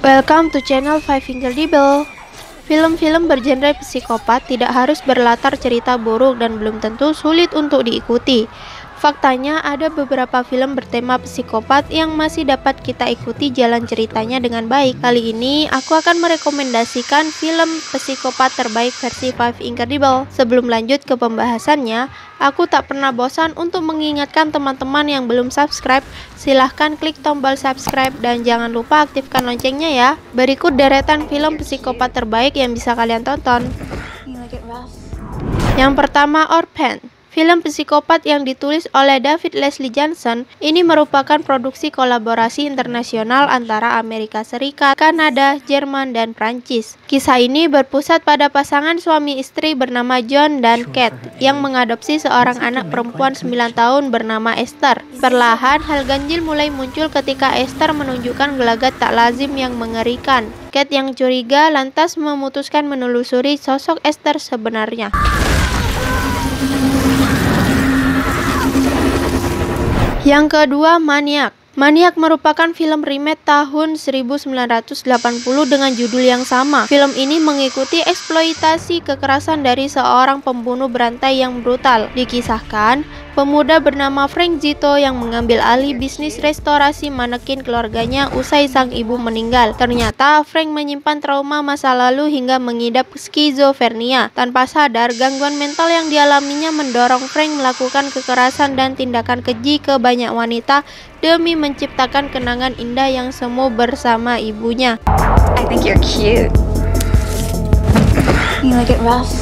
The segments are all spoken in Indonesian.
Welcome to channel Five Incredible. Film-film bergenre psikopat tidak harus berlatar cerita buruk dan belum tentu sulit untuk diikuti. Faktanya, ada beberapa film bertema psikopat yang masih dapat kita ikuti jalan ceritanya dengan baik. Kali ini, aku akan merekomendasikan film psikopat terbaik versi Five Incredible. Sebelum lanjut ke pembahasannya, aku tak pernah bosan untuk mengingatkan teman-teman yang belum subscribe, silahkan klik tombol subscribe dan jangan lupa aktifkan loncengnya ya. Berikut deretan film psikopat terbaik yang bisa kalian tonton. Yang pertama, Orphan. Film psikopat yang ditulis oleh David Leslie Johnson ini merupakan produksi kolaborasi internasional antara Amerika Serikat, Kanada, Jerman, dan Prancis. Kisah ini berpusat pada pasangan suami istri bernama John dan Kate yang mengadopsi seorang anak perempuan 9 tahun bernama Esther. Perlahan, hal ganjil mulai muncul ketika Esther menunjukkan gelagat tak lazim yang mengerikan. Kate yang curiga lantas memutuskan menelusuri sosok Esther sebenarnya. Yang kedua, Maniac. Maniac merupakan film remake tahun 1980 dengan judul yang sama. Film ini mengikuti eksploitasi kekerasan dari seorang pembunuh berantai yang brutal. Dikisahkan, pemuda bernama Frank Zito yang mengambil alih bisnis restorasi manekin keluarganya usai sang ibu meninggal. Ternyata Frank menyimpan trauma masa lalu hingga mengidap skizofrenia. Tanpa sadar, gangguan mental yang dialaminya mendorong Frank melakukan kekerasan dan tindakan keji ke banyak wanita demi menciptakan kenangan indah yang semu bersama ibunya. I think you're cute. You like it rough?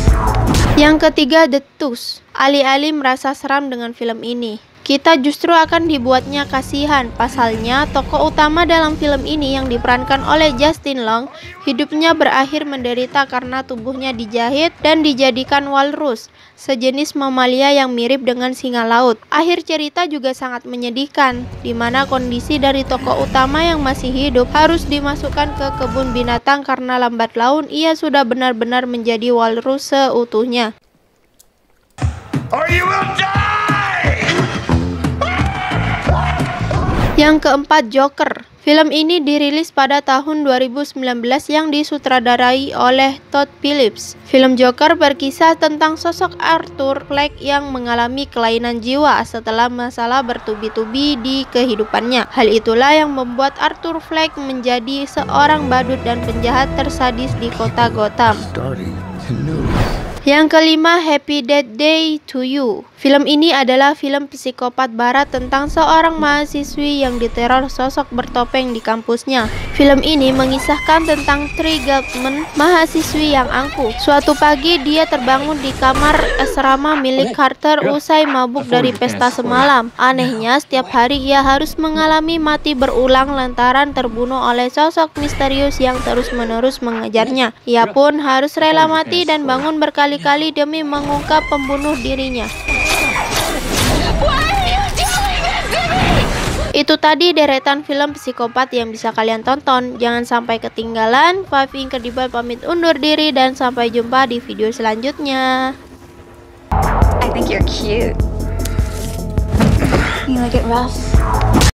Yang ketiga, The Tooth. Alih-alih merasa seram dengan film ini, kita justru akan dibuatnya kasihan. Pasalnya, tokoh utama dalam film ini yang diperankan oleh Justin Long, hidupnya berakhir menderita karena tubuhnya dijahit dan dijadikan walrus, sejenis mamalia yang mirip dengan singa laut. Akhir cerita juga sangat menyedihkan, di mana kondisi dari tokoh utama yang masih hidup harus dimasukkan ke kebun binatang karena lambat laun ia sudah benar-benar menjadi walrus seutuhnya. Or you will die! Yang keempat, Joker. Film ini dirilis pada tahun 2019 yang disutradarai oleh Todd Phillips. Film Joker berkisah tentang sosok Arthur Fleck yang mengalami kelainan jiwa setelah masalah bertubi-tubi di kehidupannya. Hal itulah yang membuat Arthur Fleck menjadi seorang badut dan penjahat tersadis di kota Gotham. Yang kelima, Happy Death Day to You. Film ini adalah film psikopat barat tentang seorang mahasiswi yang diteror sosok bertopeng di kampusnya. Film ini mengisahkan tentang Trey Goldman, mahasiswi yang angkuh. Suatu pagi dia terbangun di kamar asrama milik Carter usai mabuk dari pesta semalam. Anehnya, setiap hari ia harus mengalami mati berulang lantaran terbunuh oleh sosok misterius yang terus-menerus mengejarnya. Ia pun harus rela mati dan bangun berkali-kali demi mengungkap pembunuh dirinya. Itu tadi deretan film psikopat yang bisa kalian tonton. Jangan sampai ketinggalan. Five Incredible pamit undur diri dan sampai jumpa di video selanjutnya. I think you're cute. You like it rough?